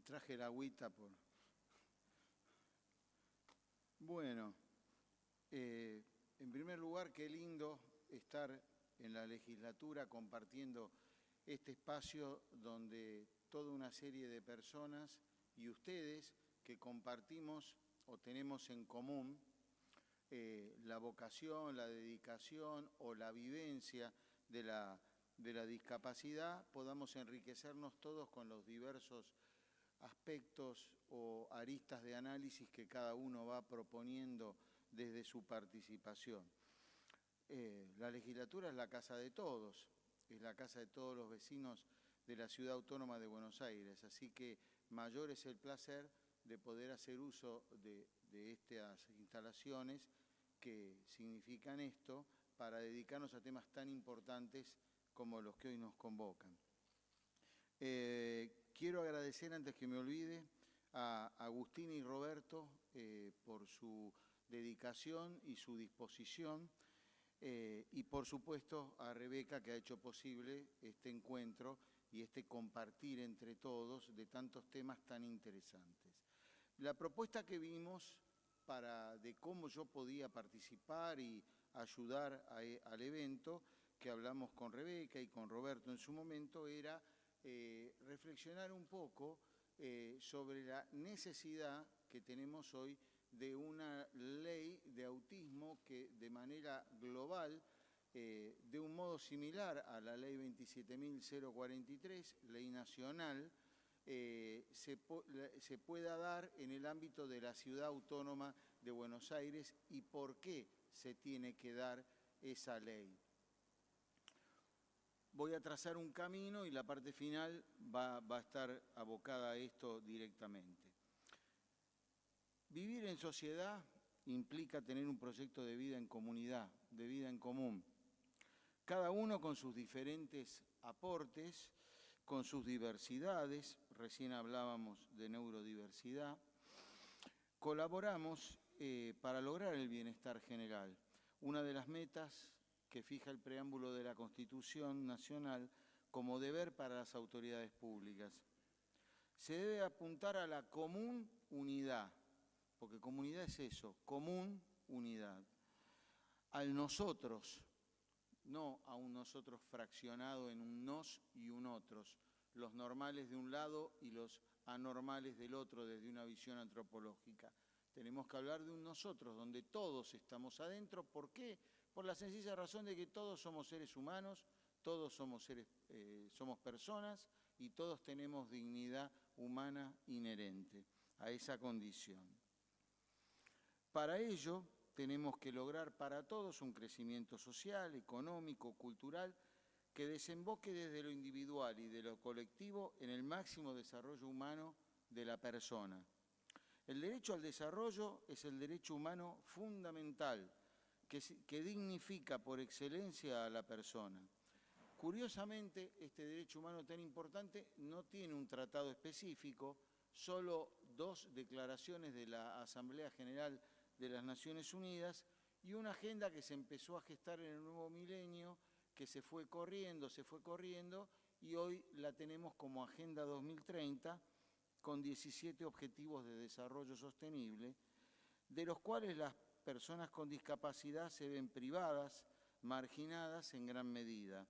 traje la agüita por... Bueno, en primer lugar, qué lindo estar en la legislatura compartiendo este espacio donde toda una serie de personas y ustedes que compartimos o tenemos en común la vocación, la dedicación o la vivencia de la discapacidad, podamos enriquecernos todos con los diversos aspectos o aristas de análisis que cada uno va proponiendo desde su participación. La legislatura es la casa de todos, es la casa de todos los vecinos de la Ciudad Autónoma de Buenos Aires, así que mayor es el placer de poder hacer uso de estas instalaciones que significan esto para dedicarnos a temas tan importantes como los que hoy nos convocan. Quiero agradecer, antes que me olvide, a Agustín y Roberto por su dedicación y su disposición, y por supuesto a Rebeca, que ha hecho posible este encuentro y este compartir entre todos de tantos temas tan interesantes. La propuesta que vimos de cómo yo podía participar y ayudar al evento, que hablamos con Rebeca y con Roberto en su momento, era reflexionar un poco sobre la necesidad que tenemos hoy de una ley de autismo que de manera global, de un modo similar a la ley 27.043, ley nacional, se pueda dar en el ámbito de la Ciudad Autónoma de Buenos Aires y por qué se tiene que dar esa ley. Voy a trazar un camino y la parte final va a estar abocada a esto directamente. Vivir en sociedad implica tener un proyecto de vida en comunidad, de vida en común. Cada uno con sus diferentes aportes, con sus diversidades, recién hablábamos de neurodiversidad, colaboramos para lograr el bienestar general. Una de las metas que fija el preámbulo de la Constitución Nacional como deber para las autoridades públicas. Se debe apuntar a la común unidad, porque comunidad es eso, común unidad. Al nosotros, no a un nosotros fraccionado en un nos y un otros, los normales de un lado y los anormales del otro desde una visión antropológica. Tenemos que hablar de un nosotros, donde todos estamos adentro. ¿Por qué? Por la sencilla razón de que todos somos seres humanos, todos somos personas y todos tenemos dignidad humana inherente a esa condición. Para ello, tenemos que lograr para todos un crecimiento social, económico, cultural, que desemboque desde lo individual y de lo colectivo en el máximo desarrollo humano de la persona. El derecho al desarrollo es el derecho humano fundamental que dignifica por excelencia a la persona. Curiosamente, este derecho humano tan importante no tiene un tratado específico, solo 2 declaraciones de la Asamblea General de las Naciones Unidas y una agenda que se empezó a gestar en el nuevo milenio, que se fue corriendo y hoy la tenemos como Agenda 2030 con 17 objetivos de desarrollo sostenible, de los cuales las personas con discapacidad se ven privadas, marginadas en gran medida.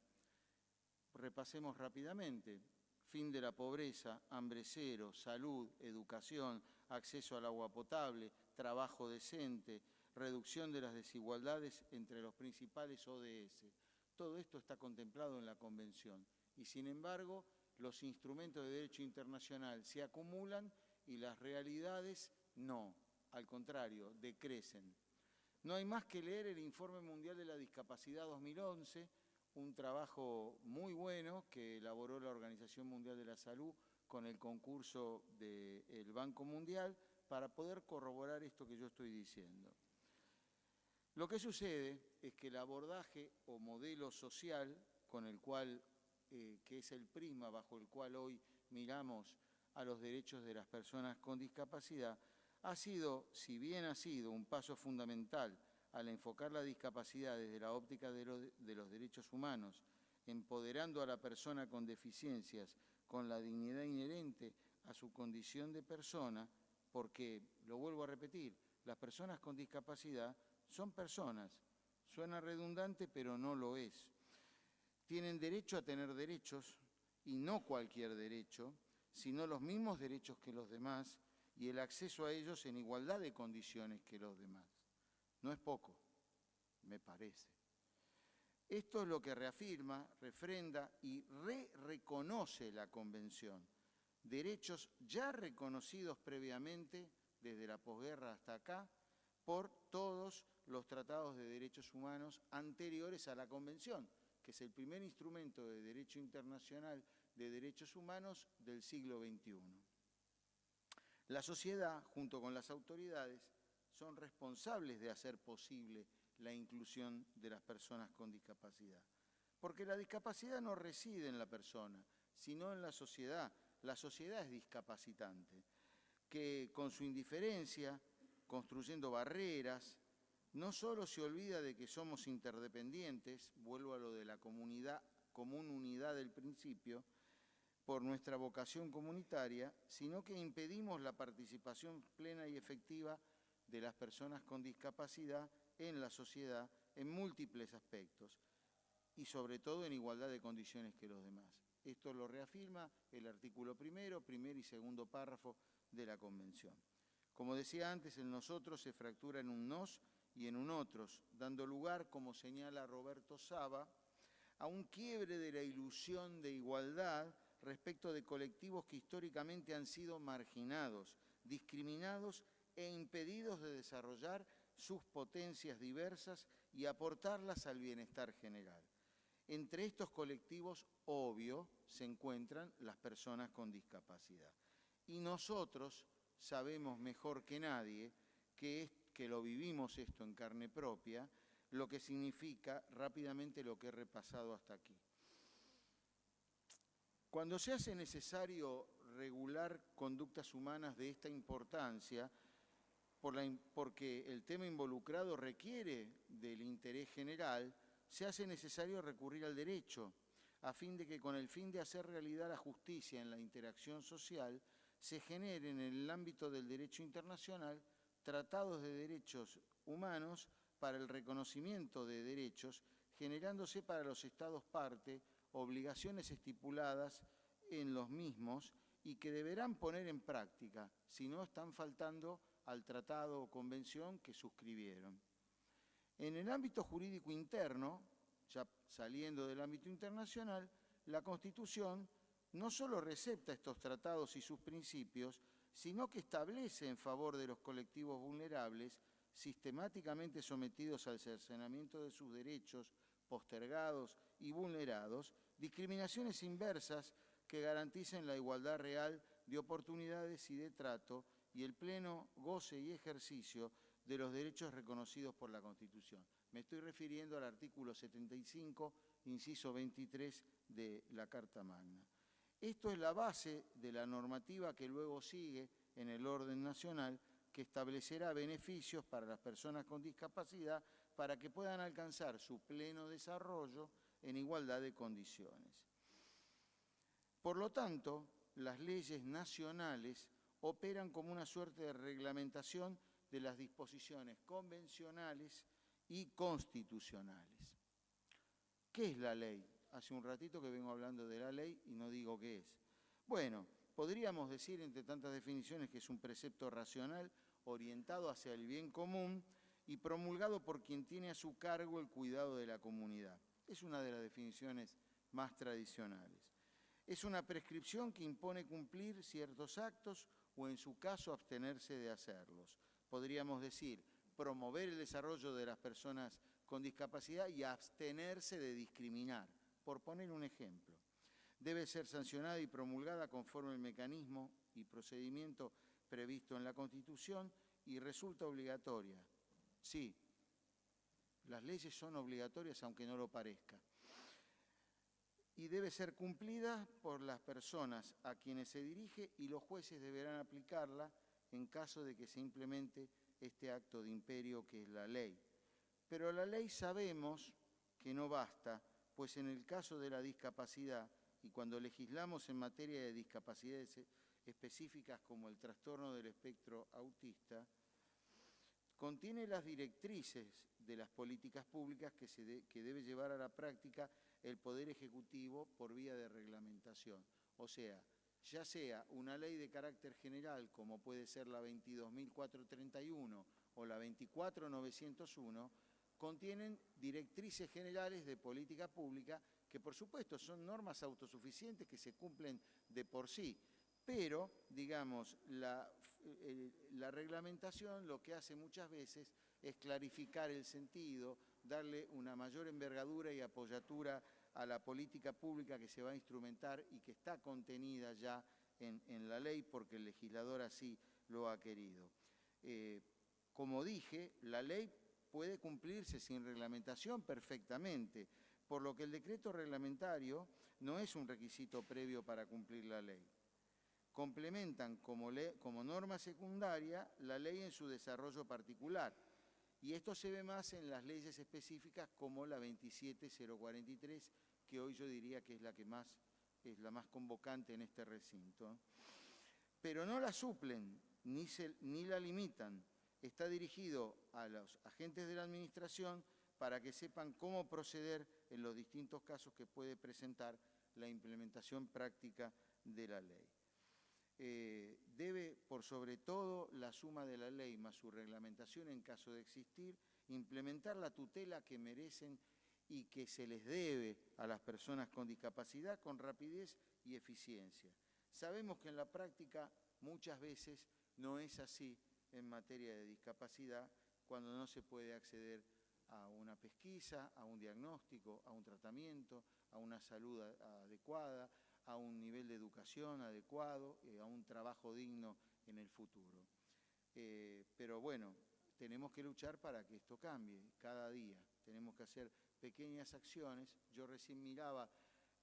Repasemos rápidamente: fin de la pobreza, hambre cero, salud, educación, acceso al agua potable, trabajo decente, reducción de las desigualdades entre los principales ODS. Todo esto está contemplado en la Convención y, sin embargo, los instrumentos de derecho internacional se acumulan y las realidades no, al contrario, decrecen. No hay más que leer el Informe Mundial de la Discapacidad 2011, un trabajo muy bueno que elaboró la Organización Mundial de la Salud con el concurso del Banco Mundial para poder corroborar esto que yo estoy diciendo. Lo que sucede es que el abordaje o modelo social con el cual, que es el prisma bajo el cual hoy miramos a los derechos de las personas con discapacidad, ha sido, si bien ha sido un paso fundamental al enfocar la discapacidad desde la óptica de los derechos humanos, empoderando a la persona con deficiencias con la dignidad inherente a su condición de persona, porque, lo vuelvo a repetir, las personas con discapacidad son personas. Suena redundante, pero no lo es. Tienen derecho a tener derechos, y no cualquier derecho, sino los mismos derechos que los demás, y el acceso a ellos en igualdad de condiciones que los demás. No es poco, me parece. Esto es lo que reafirma, refrenda y reconoce la Convención. Derechos ya reconocidos previamente, desde la posguerra hasta acá, por todos los tratados de derechos humanos anteriores a la Convención, que es el primer instrumento de derecho internacional de derechos humanos del siglo XXI. La sociedad, junto con las autoridades, son responsables de hacer posible la inclusión de las personas con discapacidad. Porque la discapacidad no reside en la persona, sino en la sociedad. La sociedad es discapacitante, que con su indiferencia, construyendo barreras, no solo se olvida de que somos interdependientes, vuelvo a lo de la comunidad, común unidad del principio, por nuestra vocación comunitaria, sino que impedimos la participación plena y efectiva de las personas con discapacidad en la sociedad en múltiples aspectos y sobre todo en igualdad de condiciones que los demás. Esto lo reafirma el artículo primero, primer y segundo párrafo de la Convención. Como decía antes, el nosotros se fractura en un nos y en un otros, dando lugar, como señala Roberto Saba, a un quiebre de la ilusión de igualdad respecto de colectivos que históricamente han sido marginados, discriminados e impedidos de desarrollar sus potencias diversas y aportarlas al bienestar general. Entre estos colectivos, obvio, se encuentran las personas con discapacidad. Y nosotros sabemos mejor que nadie que lo vivimos esto en carne propia, lo que significa rápidamente lo que he repasado hasta aquí. Cuando se hace necesario regular conductas humanas de esta importancia, porque el tema involucrado requiere del interés general, se hace necesario recurrir al derecho, a fin de que con el fin de hacer realidad la justicia en la interacción social, se generen en el ámbito del derecho internacional tratados de derechos humanos para el reconocimiento de derechos, generándose para los Estados parte obligaciones estipuladas en los mismos y que deberán poner en práctica, si no están faltando al tratado o convención que suscribieron. En el ámbito jurídico interno, ya saliendo del ámbito internacional, la Constitución no solo recepta estos tratados y sus principios, sino que establece en favor de los colectivos vulnerables, sistemáticamente sometidos al cercenamiento de sus derechos, postergados y vulnerados, discriminaciones inversas que garanticen la igualdad real de oportunidades y de trato y el pleno goce y ejercicio de los derechos reconocidos por la Constitución. Me estoy refiriendo al artículo 75, inciso 23 de la Carta Magna. Esto es la base de la normativa que luego sigue en el orden nacional, que establecerá beneficios para las personas con discapacidad para que puedan alcanzar su pleno desarrollo en igualdad de condiciones. Por lo tanto, las leyes nacionales operan como una suerte de reglamentación de las disposiciones convencionales y constitucionales. ¿Qué es la ley? Hace un ratito que vengo hablando de la ley y no digo qué es. Bueno, podríamos decir, entre tantas definiciones, que es un precepto racional orientado hacia el bien común y promulgado por quien tiene a su cargo el cuidado de la comunidad. Es una de las definiciones más tradicionales. Es una prescripción que impone cumplir ciertos actos o, en su caso, abstenerse de hacerlos. Podríamos decir, promover el desarrollo de las personas con discapacidad y abstenerse de discriminar, por poner un ejemplo. Debe ser sancionada y promulgada conforme el mecanismo y procedimiento previsto en la Constitución y resulta obligatoria. Sí, las leyes son obligatorias aunque no lo parezca. Y debe ser cumplida por las personas a quienes se dirige y los jueces deberán aplicarla en caso de que se implemente este acto de imperio que es la ley. Pero la ley sabemos que no basta, pues en el caso de la discapacidad y cuando legislamos en materia de discapacidades específicas como el trastorno del espectro autista, contiene las directrices de las políticas públicas que debe llevar a la práctica el Poder Ejecutivo por vía de reglamentación. O sea, ya sea una ley de carácter general, como puede ser la 22.431 o la 24.901, contienen directrices generales de política pública que, por supuesto, son normas autosuficientes que se cumplen de por sí, pero, digamos, la reglamentación lo que hace muchas veces es clarificar el sentido, darle una mayor envergadura y apoyatura a la política pública que se va a instrumentar y que está contenida ya en la ley porque el legislador así lo ha querido. Como dije, la ley puede cumplirse sin reglamentación perfectamente, por lo que el decreto reglamentario no es un requisito previo para cumplir la ley. Complementan como norma secundaria la ley en su desarrollo particular, y esto se ve más en las leyes específicas como la 27043, que hoy yo diría que es la más convocante en este recinto. Pero no la suplen ni la limitan. Está dirigido a los agentes de la Administración para que sepan cómo proceder en los distintos casos que puede presentar la implementación práctica de la ley. Debe, por sobre todo, la suma de la ley más su reglamentación en caso de existir, implementar la tutela que merecen y que se les debe a las personas con discapacidad con rapidez y eficiencia. Sabemos que en la práctica muchas veces no es así en materia de discapacidad, cuando no se puede acceder a una pesquisa, a un diagnóstico, a un tratamiento, a una salud adecuada, a un nivel de educación adecuado, a un trabajo digno en el futuro. Pero bueno, tenemos que luchar para que esto cambie cada día. Tenemos que hacer pequeñas acciones. Yo recién miraba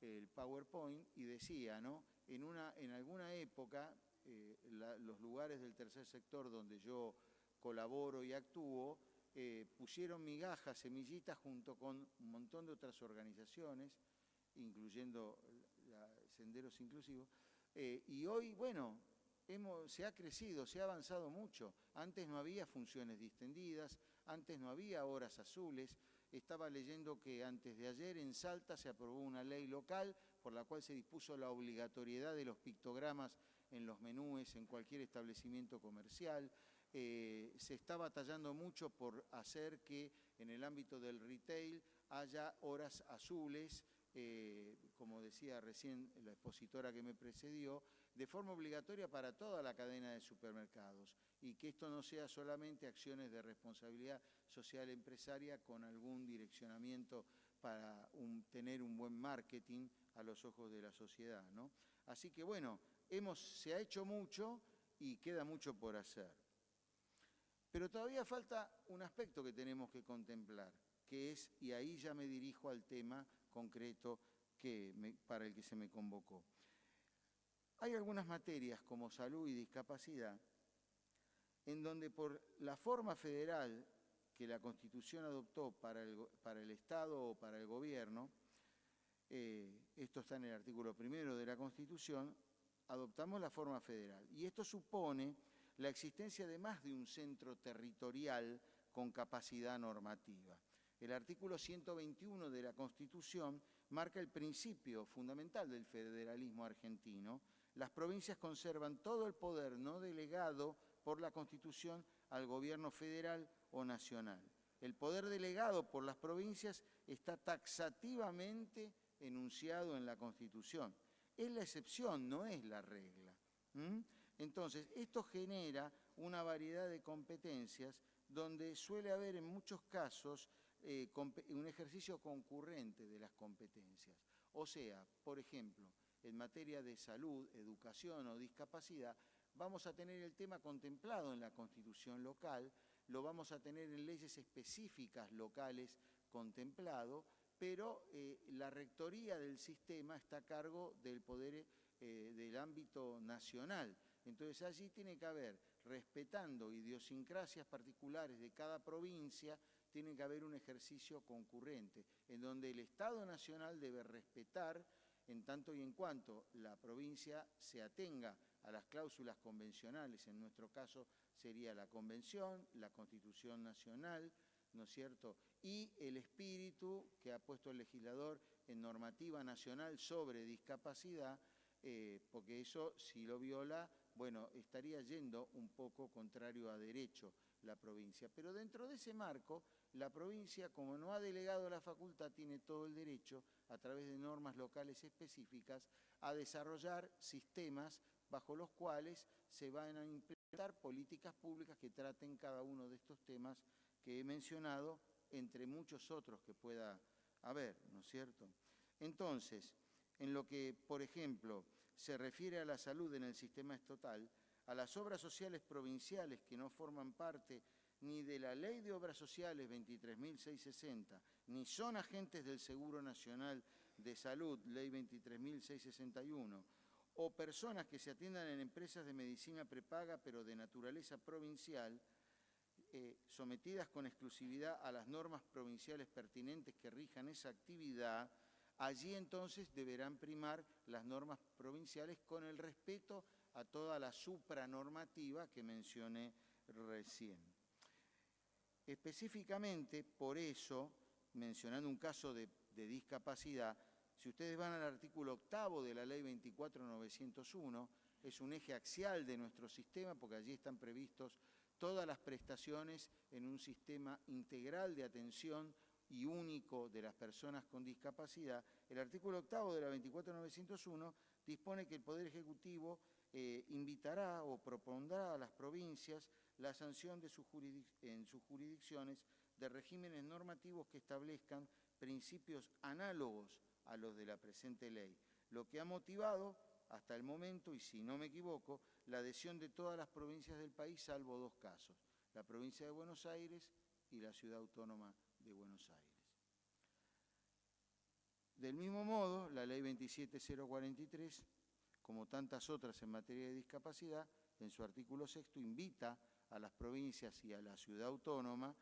el PowerPoint y decía, ¿no? En alguna época, los lugares del tercer sector donde yo colaboro y actúo, pusieron migajas, semillitas junto con un montón de otras organizaciones, incluyendo Senderos Inclusivos, y hoy, bueno, se ha crecido, se ha avanzado mucho. Antes no había funciones distendidas, antes no había horas azules. Estaba leyendo que antes de ayer en Salta se aprobó una ley local por la cual se dispuso la obligatoriedad de los pictogramas en los menúes en cualquier establecimiento comercial. Se está batallando mucho por hacer que en el ámbito del retail haya horas azules, como decía recién la expositora que me precedió, de forma obligatoria para toda la cadena de supermercados, y que esto no sea solamente acciones de responsabilidad social empresaria con algún direccionamiento para tener un buen marketing a los ojos de la sociedad, ¿no? Así que bueno, se ha hecho mucho y queda mucho por hacer. Pero todavía falta un aspecto que tenemos que contemplar, que es, y ahí ya me dirijo al tema concreto para el que se me convocó. Hay algunas materias como salud y discapacidad en donde por la forma federal que la Constitución adoptó para el Estado o para el gobierno, esto está en el artículo 1 de la Constitución, adoptamos la forma federal. Y esto supone la existencia de más de un centro territorial con capacidad normativa. El artículo 121 de la Constitución marca el principio fundamental del federalismo argentino. Las provincias conservan todo el poder no delegado por la Constitución al gobierno federal o nacional. El poder delegado por las provincias está taxativamente enunciado en la Constitución. Es la excepción, no es la regla. Entonces, esto genera una variedad de competencias donde suele haber en muchos casos un ejercicio concurrente de las competencias. O sea, por ejemplo, en materia de salud, educación o discapacidad, vamos a tener el tema contemplado en la Constitución local, lo vamos a tener en leyes específicas locales contemplado, pero la rectoría del sistema está a cargo del poder del ámbito nacional. Entonces allí tiene que haber, respetando idiosincrasias particulares de cada provincia, tiene que haber un ejercicio concurrente, en donde el Estado Nacional debe respetar en tanto y en cuanto la provincia se atenga a las cláusulas convencionales, en nuestro caso sería la Convención, la Constitución Nacional, ¿no es cierto?, y el espíritu que ha puesto el legislador en normativa nacional sobre discapacidad, porque eso, si lo viola, bueno, estaría yendo un poco contrario a derecho la provincia. Pero dentro de ese marco, la provincia, como no ha delegado la facultad, tiene todo el derecho, a través de normas locales específicas, a desarrollar sistemas bajo los cuales se van a implementar políticas públicas que traten cada uno de estos temas que he mencionado, entre muchos otros que pueda haber, ¿no es cierto? Entonces, en lo que, por ejemplo, se refiere a la salud en el sistema estatal, a las obras sociales provinciales que no forman parte ni de la Ley de Obras Sociales 23.660, ni son agentes del Seguro Nacional de Salud, Ley 23.661, o personas que se atiendan en empresas de medicina prepaga pero de naturaleza provincial, sometidas con exclusividad a las normas provinciales pertinentes que rijan esa actividad, allí entonces deberán primar las normas provinciales con el respeto a toda la supranormativa que mencioné recién. Específicamente, por eso, mencionando un caso de discapacidad, si ustedes van al artículo 8 de la Ley 24.901, es un eje axial de nuestro sistema, porque allí están previstos todas las prestaciones en un sistema integral de atención y único de las personas con discapacidad. El artículo 8 de la 24.901 dispone que el Poder Ejecutivo invitará o propondrá a las provincias la sanción de en sus jurisdicciones de regímenes normativos que establezcan principios análogos a los de la presente ley, lo que ha motivado hasta el momento, y si no me equivoco, la adhesión de todas las provincias del país, salvo dos casos, la provincia de Buenos Aires y la Ciudad Autónoma de Buenos Aires. Del mismo modo, la Ley 27.043, como tantas otras en materia de discapacidad, en su artículo 6 invita a las provincias y a la Ciudad Autónoma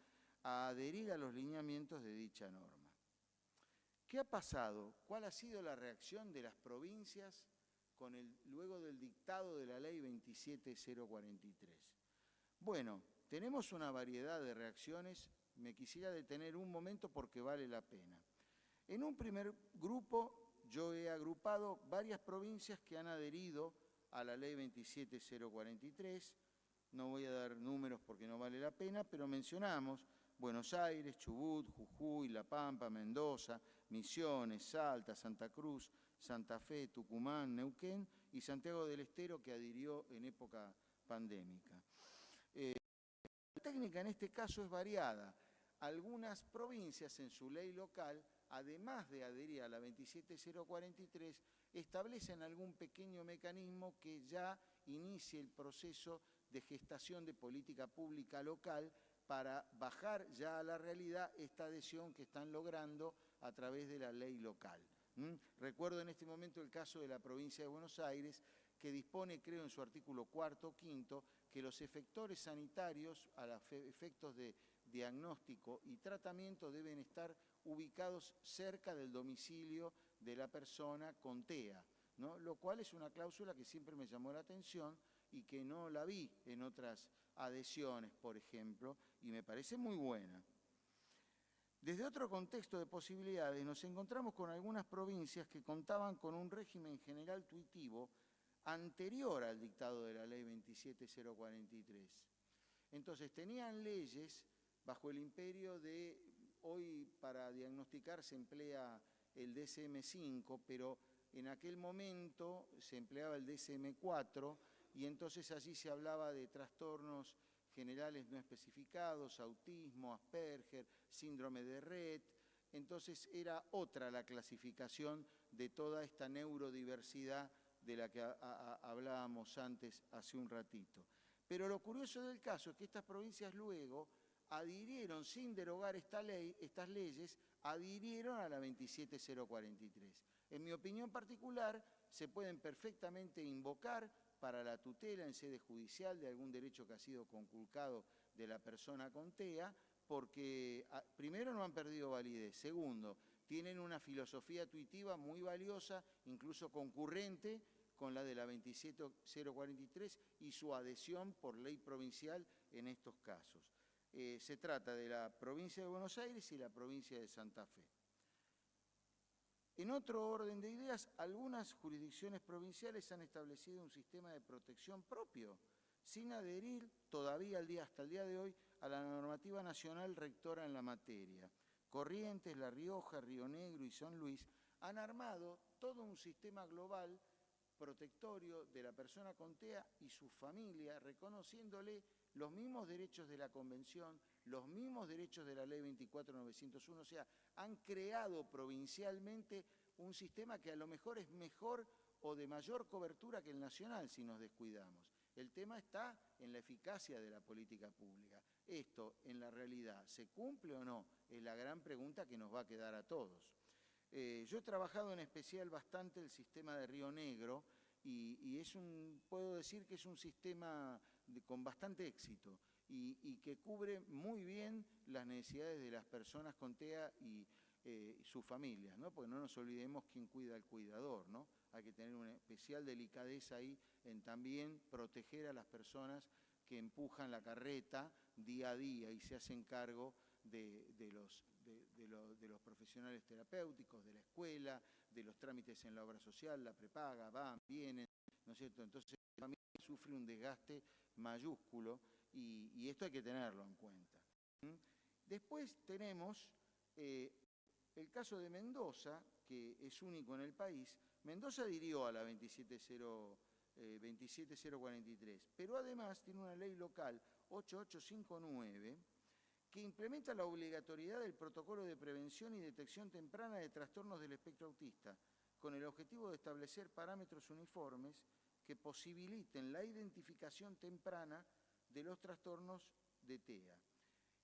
a adherir a los lineamientos de dicha norma. ¿Qué ha pasado? ¿Cuál ha sido la reacción de las provincias luego del dictado de la Ley 27.043? Bueno, tenemos una variedad de reacciones, me quisiera detener un momento porque vale la pena. En un primer grupo, yo he agrupado varias provincias que han adherido a la Ley 27.043, no voy a dar números porque no vale la pena, pero mencionamos Buenos Aires, Chubut, Jujuy, La Pampa, Mendoza, Misiones, Salta, Santa Cruz, Santa Fe, Tucumán, Neuquén y Santiago del Estero, que adhirió en época pandémica. La técnica en este caso es variada. Algunas provincias en su ley local, además de adherir a la 27.043, establecen algún pequeño mecanismo que ya inicie el proceso de gestación de política pública local para bajar ya a la realidad esta adhesión que están logrando a través de la ley local. Recuerdo en este momento el caso de la provincia de Buenos Aires, que dispone, creo, en su artículo 4 o 5, que los efectores sanitarios, a los efectos de diagnóstico y tratamiento, deben estar ubicados cerca del domicilio de la persona con TEA, ¿no? Lo cual es una cláusula que siempre me llamó la atención y que no la vi en otras adhesiones, por ejemplo, y me parece muy buena. Desde otro contexto de posibilidades, nos encontramos con algunas provincias que contaban con un régimen general tuitivo anterior al dictado de la Ley 27.043. Entonces, tenían leyes bajo el imperio de, hoy para diagnosticar se emplea el DSM-5, pero en aquel momento se empleaba el DSM-4 y entonces allí se hablaba de trastornos generales no especificados, autismo, Asperger, síndrome de Rett. Entonces era otra la clasificación de toda esta neurodiversidad de la que hablábamos antes hace un ratito. Pero lo curioso del caso es que estas provincias luego adhirieron, sin derogar estas leyes, adhirieron a la 27.043. En mi opinión particular, se pueden perfectamente invocar para la tutela en sede judicial de algún derecho que ha sido conculcado de la persona con TEA, porque primero no han perdido validez, segundo, tienen una filosofía tuitiva muy valiosa, incluso concurrente con la de la 27043 y su adhesión por ley provincial en estos casos. Se trata de la provincia de Buenos Aires y la provincia de Santa Fe. En otro orden de ideas, algunas jurisdicciones provinciales han establecido un sistema de protección propio, sin adherir todavía hasta el día de hoy a la normativa nacional rectora en la materia. Corrientes, La Rioja, Río Negro y San Luis han armado todo un sistema global protectorio de la persona con TEA y su familia, reconociéndole los mismos derechos de la Convención, los mismos derechos de la Ley 24.901, o sea, han creado provincialmente un sistema que a lo mejor es mejor o de mayor cobertura que el nacional si nos descuidamos. El tema está en la eficacia de la política pública. ¿Esto en la realidad se cumple o no? Es la gran pregunta que nos va a quedar a todos. Yo he trabajado en especial bastante el sistema de Río Negro y puedo decir que es un sistema con bastante éxito y que cubre muy bien las necesidades de las personas con TEA y sus familias, ¿no? Porque no nos olvidemos quién cuida al cuidador, ¿no? Hay que tener una especial delicadeza ahí en también proteger a las personas que empujan la carreta día a día y se hacen cargo de los profesionales terapéuticos, de la escuela, de los trámites en la obra social, la prepaga, van, vienen, ¿no es cierto? Entonces la familia sufre un desgaste mayúsculo y esto hay que tenerlo en cuenta. Después tenemos el caso de Mendoza, que es único en el país. Mendoza adhirió a la 27043, pero además tiene una ley local 8859 que implementa la obligatoriedad del protocolo de prevención y detección temprana de trastornos del espectro autista, con el objetivo de establecer parámetros uniformes que posibiliten la identificación temprana de los trastornos de TEA.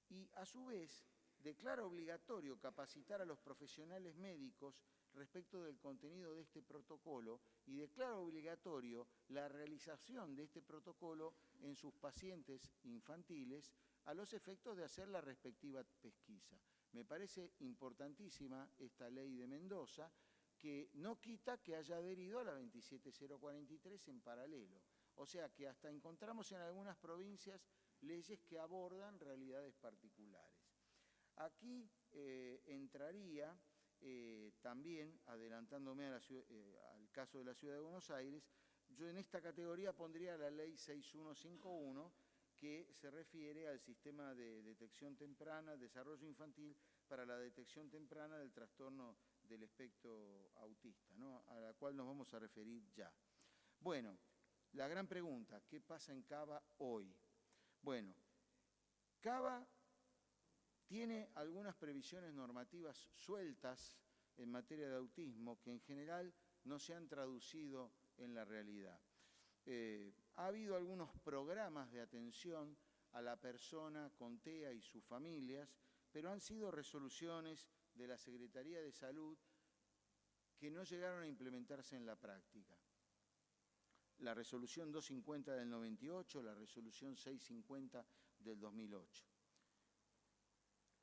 Y a su vez declara obligatorio capacitar a los profesionales médicos respecto del contenido de este protocolo y declara obligatorio la realización de este protocolo en sus pacientes infantiles a los efectos de hacer la respectiva pesquisa. Me parece importantísima esta ley de Mendoza, que no quita que haya adherido a la 27043 en paralelo. O sea que hasta encontramos en algunas provincias leyes que abordan realidades particulares. Aquí entraría también, adelantándome al caso de la Ciudad de Buenos Aires, yo en esta categoría pondría la ley 6151, que se refiere al sistema de detección temprana, desarrollo infantil para la detección temprana del trastorno del espectro autista, ¿no? A la cual nos vamos a referir ya. Bueno, la gran pregunta, ¿qué pasa en Cava hoy? Bueno, Cava tiene algunas previsiones normativas sueltas en materia de autismo que en general no se han traducido en la realidad. Ha habido algunos programas de atención a la persona con TEA y sus familias, pero han sido resoluciones de la Secretaría de Salud que no llegaron a implementarse en la práctica. La resolución 250 del 98, la resolución 650 del 2008.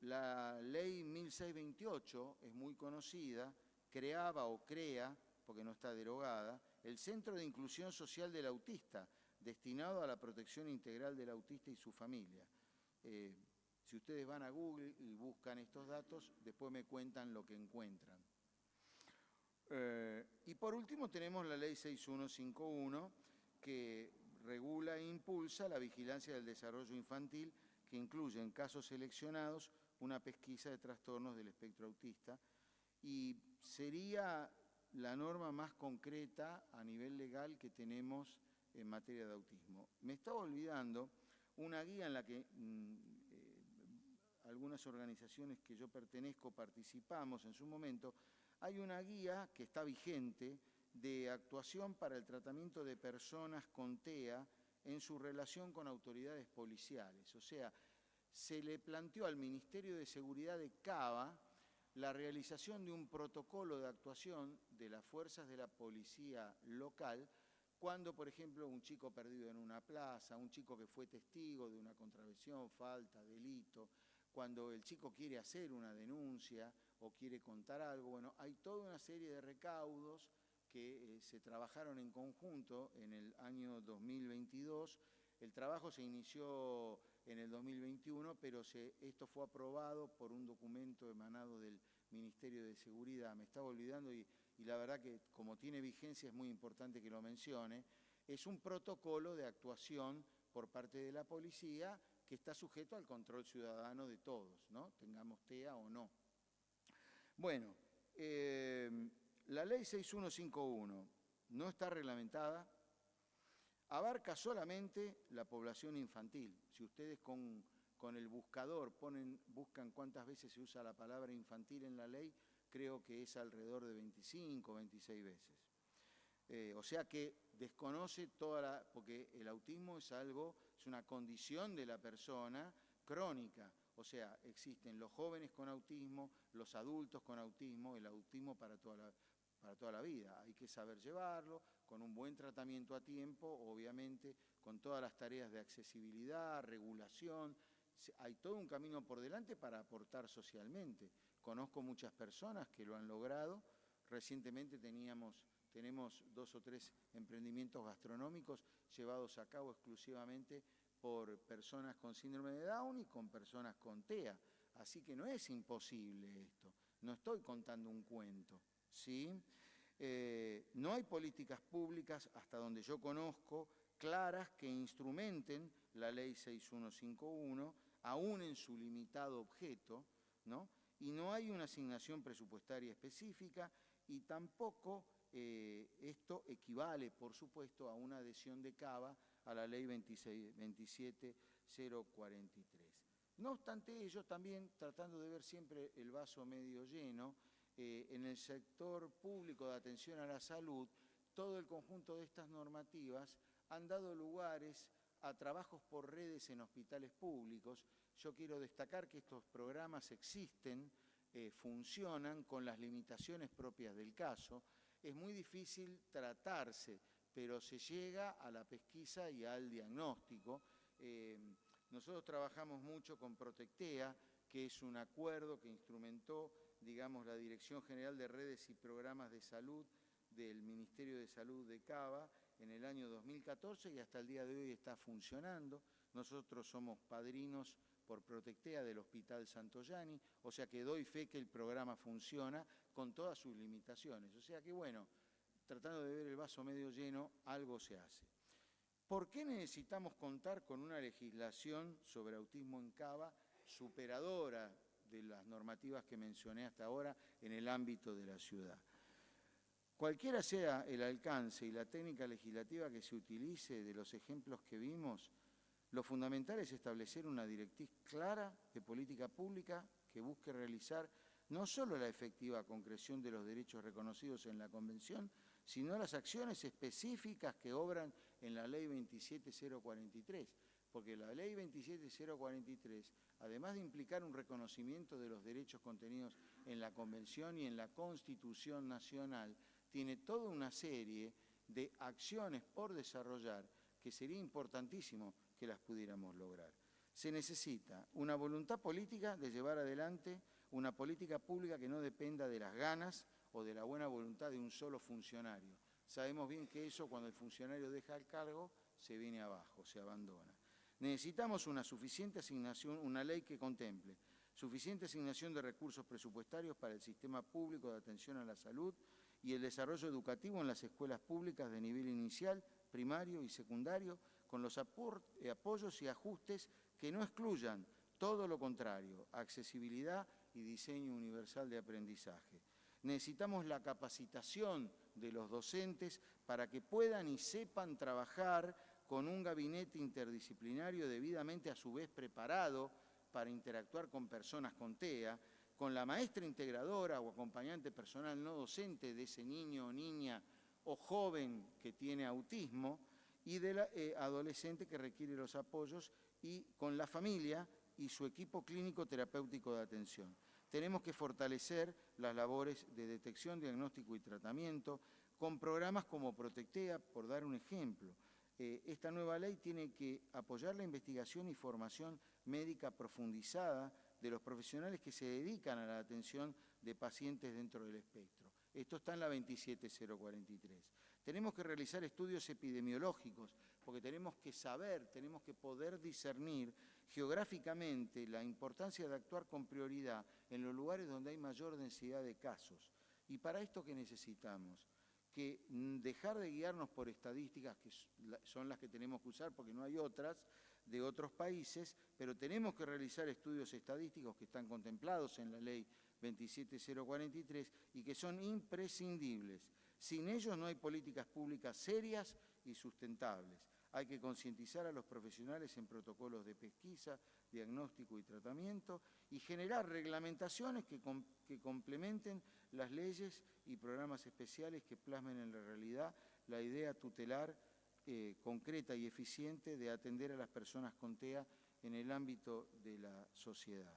La ley 1628 es muy conocida, creaba o crea, porque no está derogada, el Centro de Inclusión Social del Autista, destinado a la protección integral del autista y su familia. Si ustedes van a Google y buscan estos datos, después me cuentan lo que encuentran. Y por último tenemos la ley 6151, que regula e impulsa la vigilancia del desarrollo infantil, que incluye en casos seleccionados una pesquisa de trastornos del espectro autista, y sería la norma más concreta a nivel legal que tenemos en materia de autismo. Me estaba olvidando una guía en la que algunas organizaciones que yo pertenezco participamos en su momento. Hay una guía que está vigente de actuación para el tratamiento de personas con TEA en su relación con autoridades policiales. O sea, se le planteó al Ministerio de Seguridad de Cava la realización de un protocolo de actuación de las fuerzas de la policía local cuando, por ejemplo, un chico perdido en una plaza, un chico que fue testigo de una contravención, falta, delito, cuando el chico quiere hacer una denuncia o quiere contar algo. Bueno, hay toda una serie de recaudos que se trabajaron en conjunto en el año 2022. El trabajo se inició en el 2021, pero esto fue aprobado por un documento emanado del Ministerio de Seguridad. Me estaba olvidando y la verdad que como tiene vigencia es muy importante que lo mencione. Es un protocolo de actuación por parte de la policía que está sujeto al control ciudadano de todos, ¿no? Tengamos TEA o no. Bueno, la ley 6151 no está reglamentada, abarca solamente la población infantil. Si ustedes con el buscador buscan cuántas veces se usa la palabra infantil en la ley, creo que es alrededor de 25 o 26 veces. O sea que desconoce porque el autismo es una condición de la persona crónica. O sea, existen los jóvenes con autismo, los adultos con autismo, el autismo para toda la vida. Hay que saber llevarlo con un buen tratamiento a tiempo, obviamente, con todas las tareas de accesibilidad, regulación. Hay todo un camino por delante para aportar socialmente. Conozco muchas personas que lo han logrado. Recientemente tenemos 2 o 3 emprendimientos gastronómicos llevados a cabo exclusivamente por personas con síndrome de Down y con personas con TEA. Así que no es imposible esto, no estoy contando un cuento, ¿sí? No hay políticas públicas, hasta donde yo conozco, claras que instrumenten la ley 6151, aún en su limitado objeto, ¿no? Y no hay una asignación presupuestaria específica y tampoco esto equivale, por supuesto, a una adhesión de Cava a la ley 27043. No obstante ello, también tratando de ver siempre el vaso medio lleno, en el sector público de atención a la salud, todo el conjunto de estas normativas han dado lugares a trabajos por redes en hospitales públicos. Yo quiero destacar que estos programas existen, funcionan con las limitaciones propias del caso. Es muy difícil tratarse, pero se llega a la pesquisa y al diagnóstico. Nosotros trabajamos mucho con Protectea, que es un acuerdo que instrumentó, digamos, la Dirección General de Redes y Programas de Salud del Ministerio de Salud de Cava en el año 2014 y hasta el día de hoy está funcionando. Nosotros somos padrinos por Protectea del Hospital Santoyani, o sea que doy fe que el programa funciona con todas sus limitaciones. O sea que, bueno, tratando de ver el vaso medio lleno, algo se hace. ¿Por qué necesitamos contar con una legislación sobre autismo en Cava superadora de las normativas que mencioné hasta ahora en el ámbito de la ciudad? Cualquiera sea el alcance y la técnica legislativa que se utilice de los ejemplos que vimos, lo fundamental es establecer una directriz clara de política pública que busque realizar no solo la efectiva concreción de los derechos reconocidos en la Convención, sino las acciones específicas que obran en la Ley 27043. Porque la Ley 27043, además de implicar un reconocimiento de los derechos contenidos en la Convención y en la Constitución Nacional, tiene toda una serie de acciones por desarrollar que sería importantísimo que las pudiéramos lograr. Se necesita una voluntad política de llevar adelante una política pública que no dependa de las ganas o de la buena voluntad de un solo funcionario. Sabemos bien que eso, cuando el funcionario deja el cargo, se viene abajo, se abandona. Necesitamos una suficiente asignación, una ley que contemple suficiente asignación de recursos presupuestarios para el sistema público de atención a la salud y el desarrollo educativo en las escuelas públicas de nivel inicial, primario y secundario, con los apoyos y ajustes que no excluyan, todo lo contrario, accesibilidad y diseño universal de aprendizaje. Necesitamos la capacitación de los docentes para que puedan y sepan trabajar con un gabinete interdisciplinario debidamente a su vez preparado para interactuar con personas con TEA, con la maestra integradora o acompañante personal no docente de ese niño o niña o joven que tiene autismo y del adolescente que requiere los apoyos y con la familia y su equipo clínico terapéutico de atención. Tenemos que fortalecer las labores de detección, diagnóstico y tratamiento con programas como Protectea, por dar un ejemplo. Esta nueva ley tiene que apoyar la investigación y formación médica profundizada de los profesionales que se dedican a la atención de pacientes dentro del espectro. Esto está en la 27043. Tenemos que realizar estudios epidemiológicos, porque tenemos que saber, tenemos que poder discernir geográficamente la importancia de actuar con prioridad en los lugares donde hay mayor densidad de casos. ¿Y para esto qué necesitamos? Que dejar de guiarnos por estadísticas, que son las que tenemos que usar porque no hay otras, de otros países, pero tenemos que realizar estudios estadísticos que están contemplados en la Ley 27043 y que son imprescindibles. Sin ellos no hay políticas públicas serias y sustentables. Hay que concientizar a los profesionales en protocolos de pesquisa, diagnóstico y tratamiento y generar reglamentaciones que complementen las leyes y programas especiales que plasmen en la realidad la idea tutelar concreta y eficiente de atender a las personas con TEA en el ámbito de la sociedad.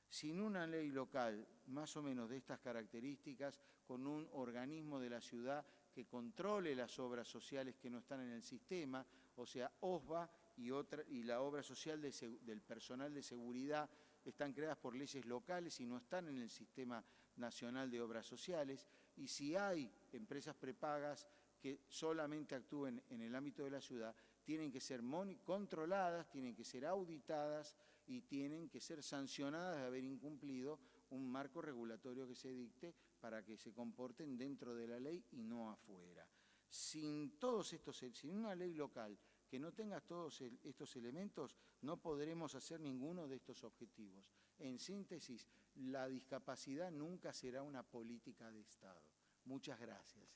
Sin una ley local más o menos de estas características, con un organismo de la ciudad que controle las obras sociales que no están en el sistema, o sea, OSBA y la obra social del personal de seguridad están creadas por leyes locales y no están en el Sistema Nacional de Obras Sociales, y si hay empresas prepagas que solamente actúen en el ámbito de la ciudad, tienen que ser controladas, tienen que ser auditadas y tienen que ser sancionadas de haber incumplido un marco regulatorio que se dicte para que se comporten dentro de la ley y no afuera. Sin una ley local que no tenga todos estos elementos, no podremos hacer ninguno de estos objetivos. En síntesis, la discapacidad nunca será una política de Estado. Muchas gracias.